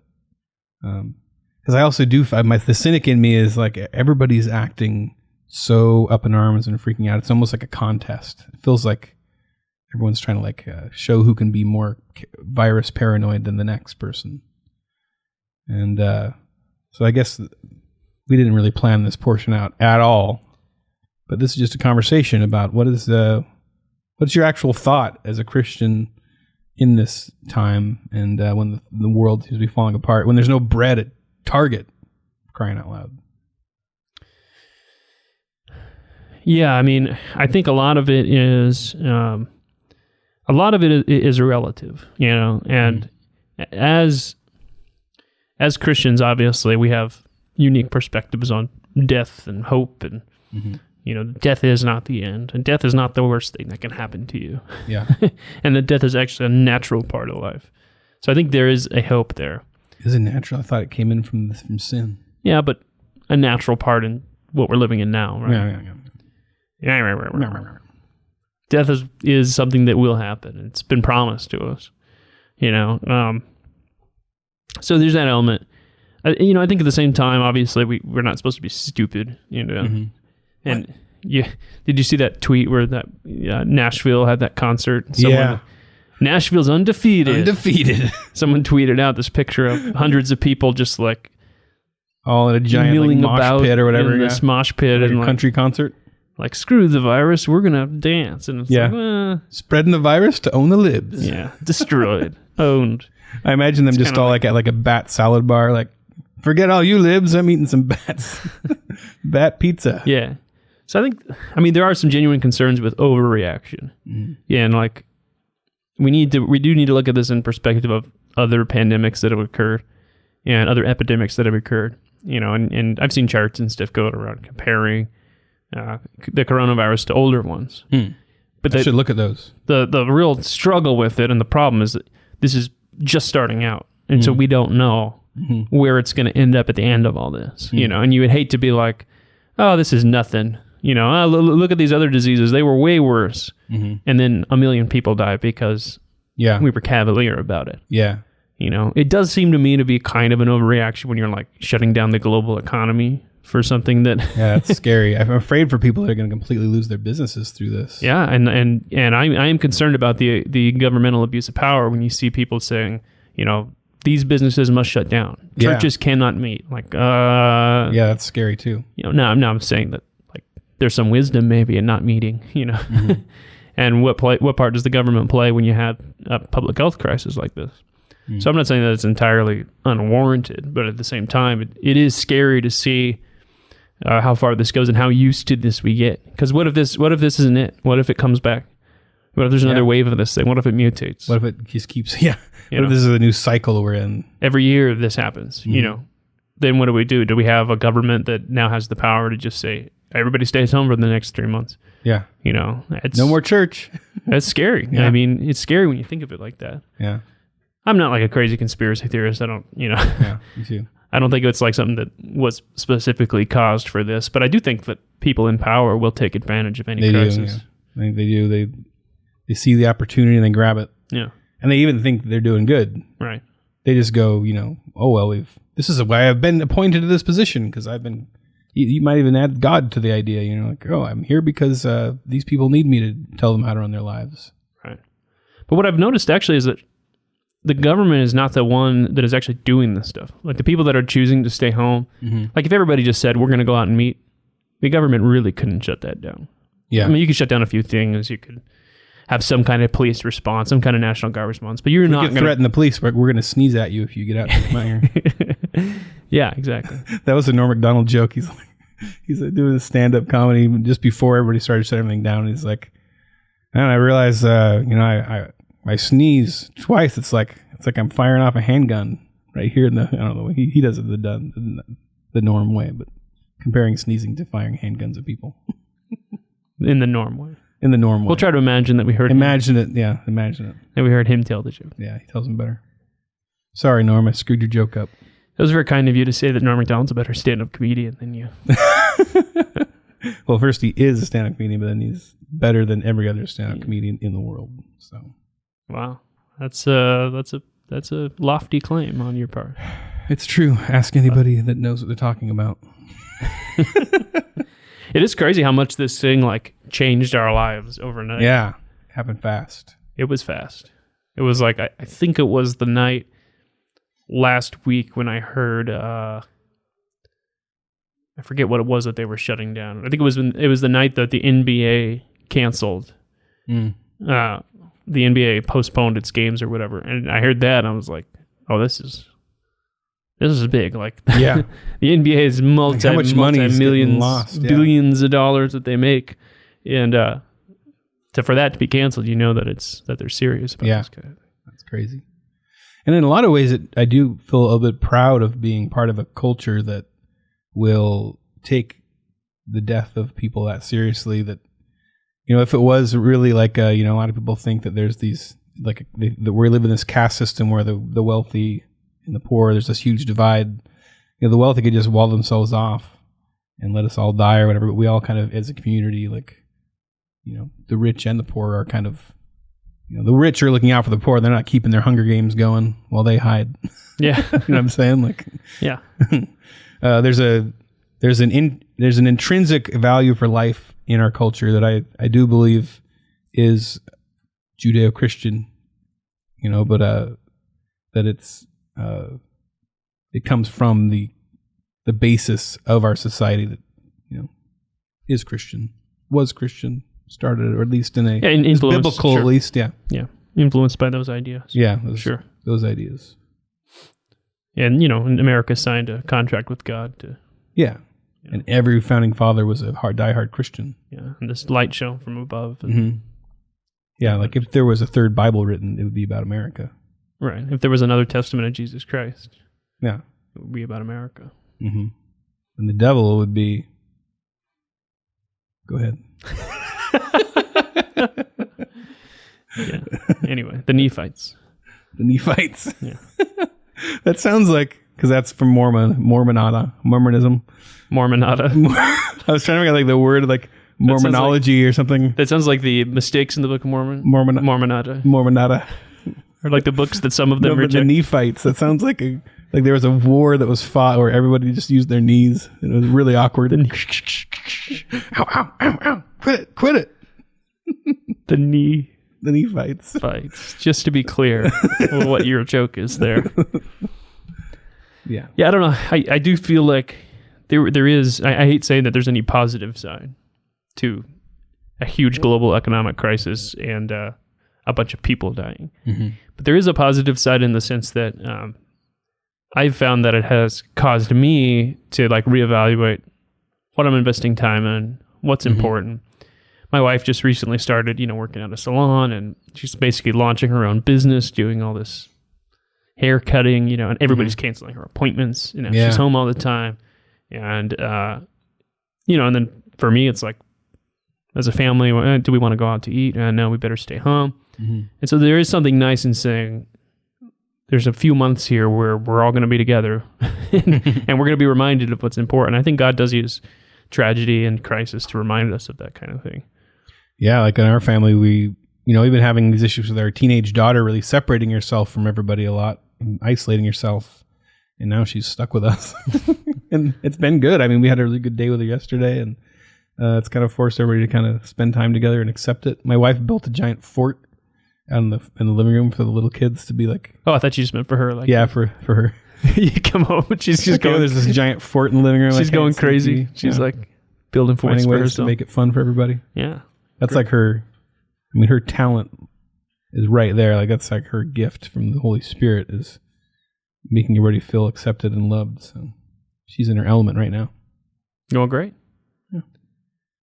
because I also do find the cynic in me is like everybody's acting so up in arms and freaking out. It's almost like a contest. It feels like everyone's trying to like show who can be more virus paranoid than the next person. And so I guess we didn't really plan this portion out at all. But this is just a conversation about what's your actual thought as a Christian in this time and when the world seems to be falling apart, when there's no bread at Target, crying out loud. Yeah, I think a lot of it is relative, and as Christians, obviously, we have unique perspectives on death and hope, and death is not the end, and death is not the worst thing that can happen to you. Yeah, and that death is actually a natural part of life. So I think there is a hope there. Is it natural? I thought it came in from sin. Yeah, but a natural part in what we're living in now, right? Yeah. Death is something that will happen. It's been promised to us, So there's that element. I think at the same time, obviously, we're not supposed to be stupid, And did you see that tweet where that Nashville had that concert? Nashville's undefeated. Someone tweeted out this picture of hundreds of people just like all in a giant like, mosh pit or whatever. In this mosh pit like and a country concert. Like, screw the virus, we're gonna dance. And it's like, spreading the virus to own the libs. Yeah, destroyed, owned. I imagine them just all like at like a bat salad bar, like, forget all you libs, I'm eating some bats. Bat pizza. Yeah. So I think, there are some genuine concerns with overreaction. Yeah, and like, we do need to look at this in perspective of other pandemics that have occurred. and other epidemics that have occurred. And I've seen charts and stuff going around comparing the coronavirus to older ones. But I should look at those. The real struggle with it and the problem is that this is just starting out. And so we don't know where it's going to end up at the end of all this, and you would hate to be like, oh, this is nothing. Look at these other diseases. They were way worse. And then a million people died because we were cavalier about it. Yeah. It does seem to me to be kind of an overreaction when you're like shutting down the global economy for something that... Yeah, that's scary. I'm afraid for people that are going to completely lose their businesses through this. Yeah, and I am concerned about the governmental abuse of power when you see people saying, these businesses must shut down. Churches cannot meet. Like, yeah, that's scary too. Now I'm saying that like there's some wisdom maybe in not meeting, and what part does the government play when you have a public health crisis like this? So I'm not saying that it's entirely unwarranted, but at the same time, it is scary to see how far this goes and how used to this we get. Because what if this isn't it? What if it comes back? What if there's another wave of this thing? What if it mutates? What if it just keeps... Yeah. What if this is a new cycle we're in? Every year this happens, Then what do? Do we have a government that now has the power to just say, everybody stays home for the next 3 months? Yeah. It's, no more church. That's scary. Yeah. I mean, it's scary when you think of it like that. Yeah. I'm not like a crazy conspiracy theorist. I don't, Yeah, me too. I don't think it's like something that was specifically caused for this, but I do think that people in power will take advantage of any crisis. Do, yeah. I think they do. They see the opportunity and they grab it. Yeah. And they even think they're doing good. Right. They just go, oh, well, this is why I've been appointed to this position because I've been, you might even add God to the idea, like, oh, I'm here because these people need me to tell them how to run their lives. Right. But what I've noticed actually is that the government is not the one that is actually doing this stuff. Like the people that are choosing to stay home, like if everybody just said, we're going to go out and meet, the government really couldn't shut that down. Yeah. I mean, you could shut down a few things. You could have some kind of police response, some kind of National Guard response, but you're not going to threaten the police. We're going to sneeze at you if you get out here. Yeah, exactly. That was a Norm Macdonald joke. He's doing a stand-up comedy just before everybody started shutting everything down. He's like, and I realized, I sneeze twice. It's like I'm firing off a handgun right here in the. I don't know. He does it the norm way, but comparing sneezing to firing handguns at people in the norm way. In the norm way. We'll try to imagine that we heard Imagine it. Yeah, imagine it. That we heard him tell the joke. Yeah, he tells him better. Sorry, Norm. I screwed your joke up. It was very kind of you to say that Norm Macdonald's a better stand-up comedian than you. Well, first he is a stand-up comedian, but then he's better than every other stand-up comedian in the world. So, wow, that's a lofty claim on your part. It's true. Ask anybody that knows what they're talking about. It is crazy how much this thing like changed our lives overnight. Yeah, happened fast. It was fast. It was like I think it was the night last week when I heard I forget what it was that they were shutting down. I think it was the night that the NBA canceled. The NBA postponed its games or whatever, and I heard that and I was like, "Oh, this is big." Like, yeah, the NBA is multi-millions, lost, billions of dollars that they make, and for that to be canceled, that they're serious about this kind of thing. That's crazy. And in a lot of ways, I do feel a little bit proud of being part of a culture that will take the death of people that seriously. That, if it was really like, a lot of people think that there's these, that we live in this caste system where the wealthy and the poor, there's this huge divide. The wealthy could just wall themselves off and let us all die or whatever. But we all kind of, as a community, the rich and the poor are kind of, the rich are looking out for the poor. They're not keeping their Hunger Games going while they hide. Yeah. You know what I'm saying? Yeah. There's an intrinsic value for life in our culture that I do believe is Judeo-Christian, but that it comes from the basis of our society that is Christian, was Christian, started, or at least in a biblical, sure. at least, yeah, influenced by those ideas. Yeah, those ideas. And America signed a contract with God to. Yeah, and every founding father was a diehard Christian. Yeah, and this light show from above. And, yeah, like if there was a third Bible written, it would be about America. Right. If there was another testament of Jesus Christ. Yeah. it would be about America. Mm-hmm. And the devil would be... Go ahead. Yeah. Anyway, the Nephites. The Nephites. Yeah. That sounds like... Because that's from Mormonism. Mormonada. I was trying to make like the word like Mormonology or something. That sounds like the mistakes in the Book of Mormon. Mormonada. Or like the books that some of them reject. The Nephites. That sounds like there was a war that was fought where everybody just used their knees. And it was really awkward. Ow, ow, ow, ow. Quit it. The Nephites. Fights. Just to be clear what your joke is there. Yeah. Yeah, I don't know. I do feel like there is, I hate saying that there's any positive side to a huge global economic crisis and a bunch of people dying. Mm-hmm. But there is a positive side in the sense that I've found that it has caused me to like reevaluate what I'm investing time in, what's important. My wife just recently started, working at a salon, and she's basically launching her own business, doing all this hair cutting, and everybody's canceling her appointments. She's home all the time. And, and then for me, it's like, as a family, do we want to go out to eat? No, we better stay home. Mm-hmm. And so there is something nice in saying there's a few months here where we're all going to be together and we're going to be reminded of what's important. I think God does use tragedy and crisis to remind us of that kind of thing. Yeah, like in our family, we've been having these issues with our teenage daughter really separating herself from everybody a lot and isolating herself. And now she's stuck with us. And it's been good. I mean, we had a really good day with her yesterday, and it's kind of forced everybody to kind of spend time together and accept it. My wife built a giant fort out in the living room for the little kids to be like... Oh, I thought you just meant for her. Like, yeah, for her. You come home, and she's just going... There's this giant fort in the living room. She's going crazy. She's like building forts for herself. To make it fun for everybody. Yeah. That's like her... I mean, her talent is right there. Like, that's like her gift from the Holy Spirit is making everybody feel accepted and loved. So she's in her element right now. Oh, great. Yeah.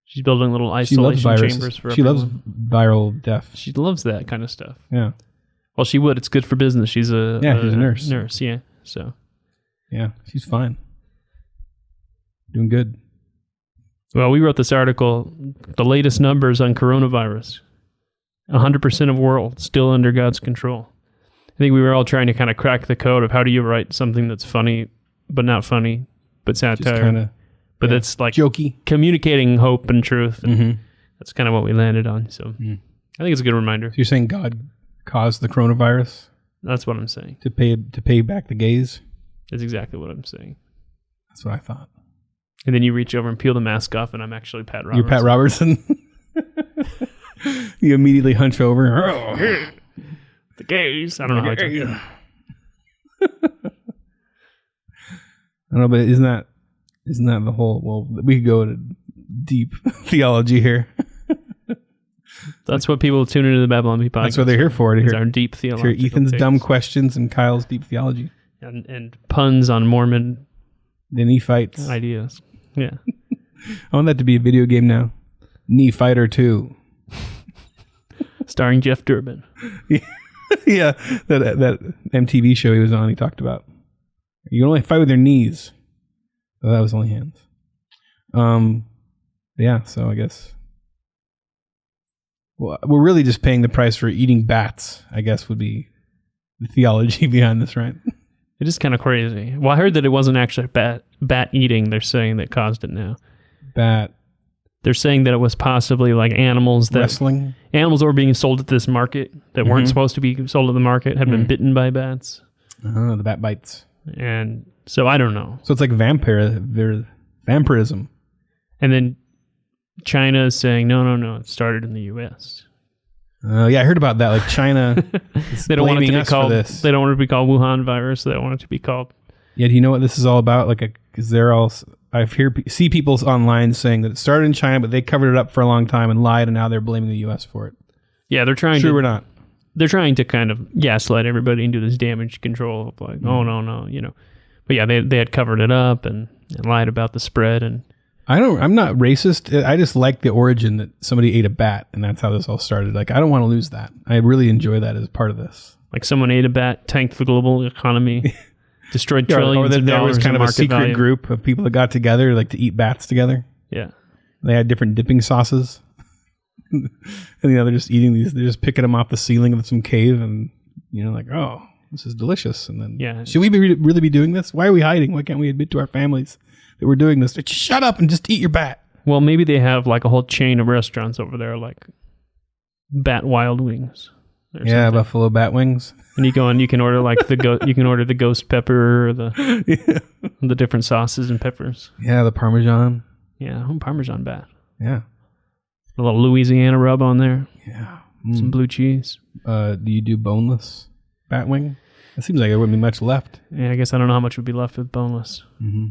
She's building little isolation chambers for everyone. She loves viral death. She loves that kind of stuff. Yeah. Well, she would. It's good for business. She's a nurse. Nurse, yeah. So. Yeah, she's fine. Doing good. Well, we wrote this article, the latest numbers on coronavirus. 100% of world still under God's control. I think we were all trying to kind of crack the code of how do you write something that's funny, but not funny, but satire. But that's like jokey, communicating hope and truth. And that's kind of what we landed on. So I think it's a good reminder. So you're saying God caused the coronavirus? That's what I'm saying. To pay back the gays? That's exactly what I'm saying. That's what I thought. And then you reach over and peel the mask off, and I'm actually Pat Robertson. You're Pat Robertson? You immediately hunch over. The gays. I don't know how to do I don't know, but isn't that the whole... Well, we could go to deep theology here. That's what people tune into the Babylon Bee podcast. That's what they're here for. To hear our deep theology. To hear Ethan's dumb questions and Kyle's deep theology. And puns on Mormon... The Nephites. Ideas. Yeah. I want that to be a video game now. Nephighter 2. Starring Jeff Durbin. Yeah, that MTV show he was on, he talked about. You can only fight with your knees. Oh, that was only hands. Yeah, so I guess... Well, we're really just paying the price for eating bats, I guess would be the theology behind this, right? It is kind of crazy. Well, I heard that it wasn't actually bat eating they're saying that caused it now. They're saying that it was possibly like animals that... Wrestling? Animals that were being sold at this market that weren't supposed to be sold at the market had been bitten by bats. Oh, the bat bites. And so I don't know. So it's like vampirism. And then China is saying, no, it started in the U.S. Yeah, I heard about that. Like China is they don't want it to be called this. They don't want it to be called Wuhan virus. They don't want it to be called... Yeah, do you know what this is all about? Like, because they're all... see people online saying that it started in China, but they covered it up for a long time and lied, and now they're blaming the U.S. for it. Yeah, they're trying True or not? They're trying to kind of gaslight everybody into this damage control of like, oh, no, But yeah, they had covered it up and lied about the spread. And I'm not racist. I just like the origin that somebody ate a bat, and that's how this all started. Like, I don't want to lose that. I really enjoy that as part of this. Like someone ate a bat, tanked the global economy. destroyed Yeah, trillions or that of there dollars was kind in of a market secret value. group of people that got together like to eat bats together. Yeah. They had different dipping sauces. And they're just eating these. They're just picking them off the ceiling of some cave, and like, oh, this is delicious. And then, should we really be doing this? Why are we hiding? Why can't we admit to our families that we're doing this? Just shut up and just eat your bat. Well, maybe they have like a whole chain of restaurants over there, like Bat Wild Wings. Yeah, buffalo bat wings. And you go and you can order like you can order the ghost pepper or the different sauces and peppers. Yeah, the Parmesan. Yeah, Parmesan bat. Yeah. A little Louisiana rub on there. Yeah. Some blue cheese. Do you do boneless bat wing? It seems like there wouldn't be much left. Yeah, I guess I don't know how much would be left with boneless. Mm-hmm.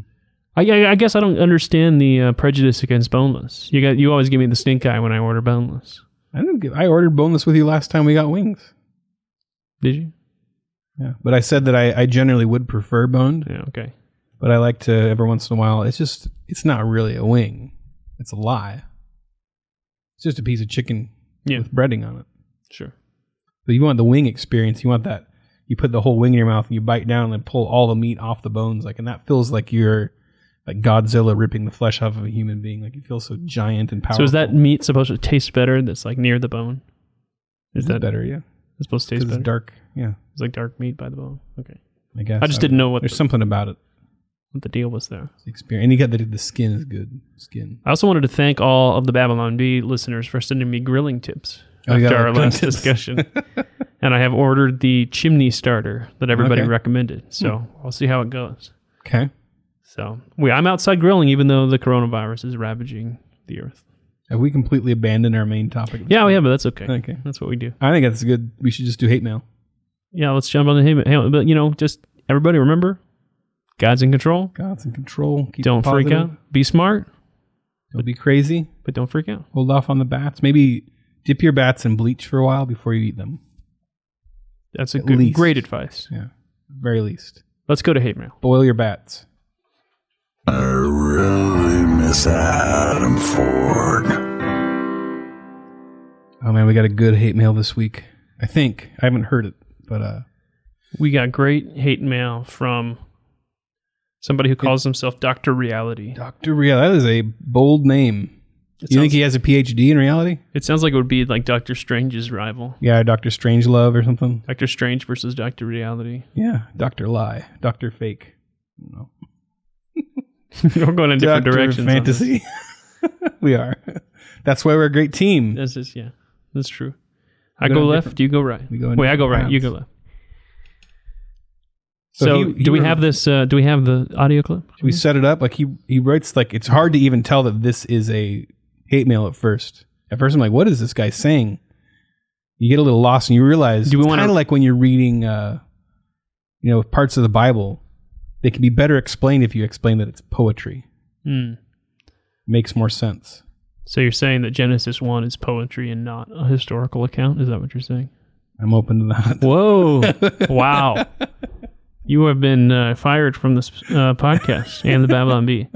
I guess I don't understand the prejudice against boneless. You always give me the stink eye when I order boneless. I ordered boneless with you last time we got wings. Did you? Yeah, but I said that I generally would prefer boned. Yeah, okay. But I like to every once in a while. It's not really a wing. It's a lie. It's just a piece of chicken with breading on it. Sure. But you want the wing experience. You want that. You put the whole wing in your mouth and you bite down and then pull all the meat off the bones, and that feels like you're like Godzilla ripping the flesh off of a human being. Like you feel so giant and powerful. So is that meat supposed to taste better? That's like near the bone. Is that better? Yeah. It's supposed to taste better. It's dark. Yeah. It's like dark meat by the bone. Okay. I guess. I just didn't know there's something about it. What the deal was there. The experience. And you got the skin is good. Skin. I also wanted to thank all of the Babylon Bee listeners for sending me grilling tips after our last discussion. And I have ordered the chimney starter that everybody recommended. So I'll see how it goes. Okay. So I'm outside grilling even though the coronavirus is ravaging the earth. Have we completely abandoned our main topic? Yeah, we have, but that's okay. Okay. That's what we do. I think that's good. We should just do hate mail. Yeah, let's jump on the hate mail. But, just everybody remember, God's in control. God's in control. Keep don't freak out. Be smart. Don't be crazy. But don't freak out. Hold off on the bats. Maybe dip your bats in bleach for a while before you eat them. That's great advice. Yeah, very least. Let's go to hate mail. Boil your bats. I really miss Adam Ford. Oh man, we got a good hate mail this week. I think. I haven't heard it, but we got great hate mail from somebody who calls himself Dr. Reality. Dr. Reality. That is a bold name. You think he has a PhD in reality? It sounds like it would be like Doctor Strange's rival. Yeah, Dr. Strangelove or something. Doctor Strange versus Dr. Reality. Yeah, Dr. Lie. Dr. Fake. No. We're going in different directions. Fantasy. We are. That's why we're a great team. That's true. I go left, you go right. Wait, I go right, you go left. So do we have this? Do we have the audio clip? Should we set it up? Like he writes like it's hard to even tell that this is a hate mail at first. At first, I'm like, what is this guy saying? You get a little lost and you realize it's kind of like when you're reading, parts of the Bible. They can be better explained if you explain that it's poetry. Makes more sense. So you're saying that Genesis 1 is poetry and not a historical account? Is that what you're saying? I'm open to that. Whoa. Wow. You have been fired from this podcast and the Babylon Bee.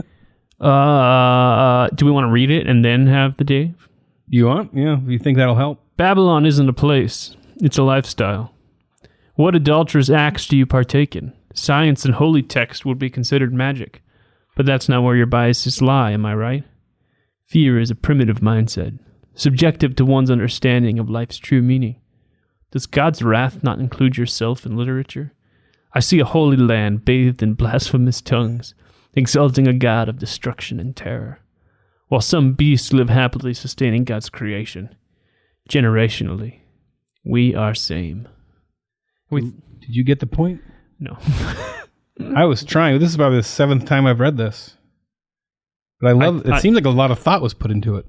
Do we want to read it and then have the Dave? You want? Yeah. You think that'll help? Babylon isn't a place. It's a lifestyle. What adulterous acts do you partake in? Science and holy text would be considered magic. But that's not where your biases lie, am I right? Fear is a primitive mindset, subjective to one's understanding of life's true meaning. Does God's wrath not include yourself in literature? I see a holy land bathed in blasphemous tongues, exalting a God of destruction and terror, while some beasts live happily sustaining God's creation. Generationally, we are same. Did you get the point? No. I was trying. This is probably the 7th time I've read this. But I love it. Seems like a lot of thought was put into it.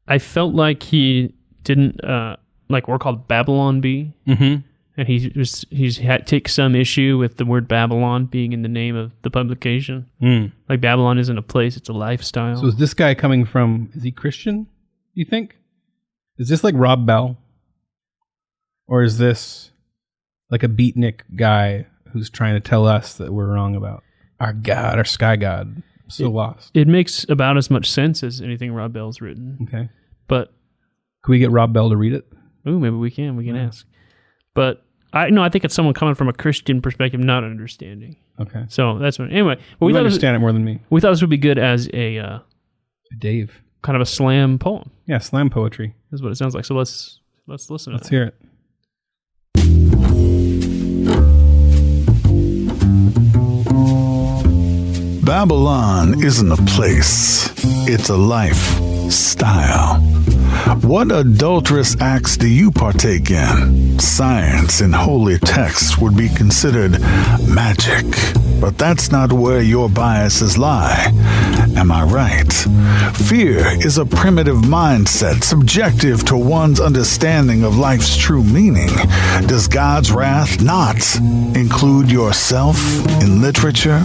I felt like he didn't, we're called Babylon Bee. Mm-hmm. And he's had take some issue with the word Babylon being in the name of the publication. Like Babylon isn't a place, it's a lifestyle. So is this guy coming from, is he Christian, you think? Is this like Rob Bell? Or is this like a beatnik guy who's trying to tell us that we're wrong about our God, our sky God? I'm so lost. It makes about as much sense as anything Rob Bell's written. Okay. But can we get Rob Bell to read it? Oh, maybe we can. We can ask. But I think it's someone coming from a Christian perspective, not understanding. Okay. So that's what. Anyway, but You understand it more than me. we thought this would be good as a Dave. kind of a slam poem. Yeah, slam poetry. Is what it sounds like. So let's listen. Let's hear it. Babylon isn't a place, it's a lifestyle. What adulterous acts do you partake in? Science and holy texts would be considered magic, but that's not where your biases lie. Am I right? Fear is a primitive mindset subjective to one's understanding of life's true meaning. Does God's wrath not include yourself in literature?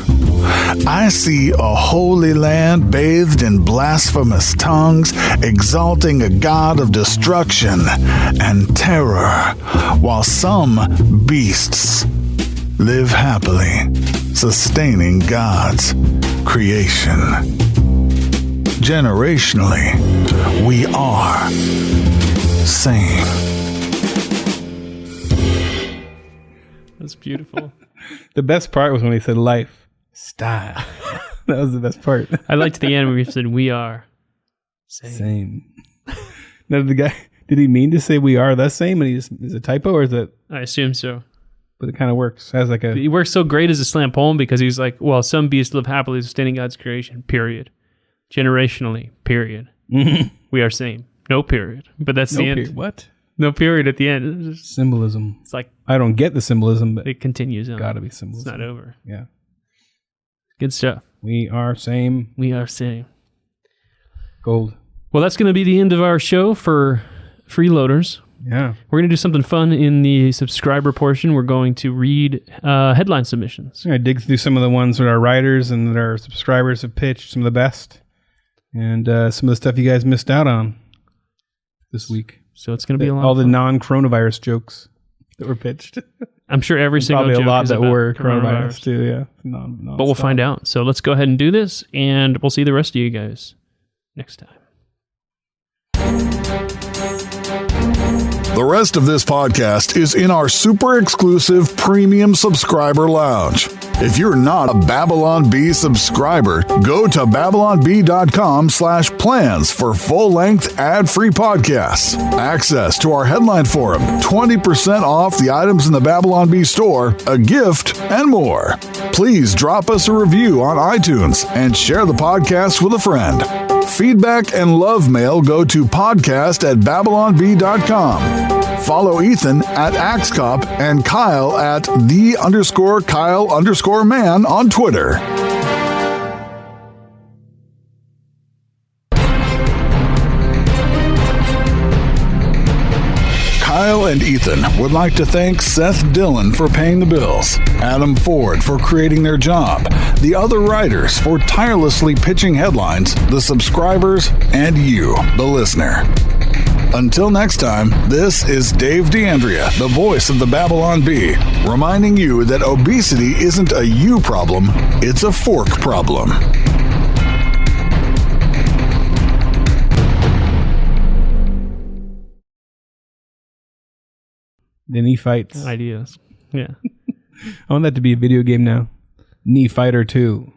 I see a holy land bathed in blasphemous tongues, exalting a God of destruction and terror, while some beasts live happily, sustaining God's creation. Generationally, we are same. That's beautiful. The best part was when he said life style. That was the best part. I liked the end where he said, "We are Same. Now, did he mean to say we are the same and is a typo, or is it? I assume so. But it kind of works as like a. He works so great as a slam poem because he's like, well, some beasts live happily sustaining God's creation, period. Generationally, period. We are same. No period. But that's no the end. period. What? No period at the end. It's just- Symbolism. It's like I don't get the symbolism, but it continues on. gotta be It's symbolism. not over. Yeah. Good stuff. We are same. We are same. Gold. Well, that's going to be the end of our show for freeloaders. Yeah. We're going to do something fun in the subscriber portion. We're going to read headline submissions. I dig through some of the ones that our writers and that our subscribers have pitched, some of the best, and some of the stuff you guys missed out on this week. So it's going to be a lot all of the fun. non-coronavirus jokes that were pitched. I'm sure every single Probably joke a lot is that about were coronavirus too. Yeah. But we'll find out. So let's go ahead and do this, and we'll see the rest of you guys next time. The rest of this podcast is in our super exclusive premium subscriber lounge. If you're not a Babylon Bee subscriber, go to babylonbee.com/plans for full-length ad-free podcasts, access to our headline forum, 20% off the items in the Babylon Bee store, a gift, and more. Please drop us a review on iTunes and share the podcast with a friend. Feedback and love mail go to podcast@babylonbee.com. Follow Ethan at AxeCop and Kyle at _Kyle_man on Twitter. Kyle and Ethan would like to thank Seth Dillon for paying the bills, Adam Ford for creating their job, the other writers for tirelessly pitching headlines, the subscribers, and you, the listener. Until next time, this is Dave D'Andrea, the voice of the Babylon Bee, reminding you that obesity isn't a you problem, it's a fork problem. The knee fights. Ideas. Yeah. I want that to be a video game now. Knee Fighter 2.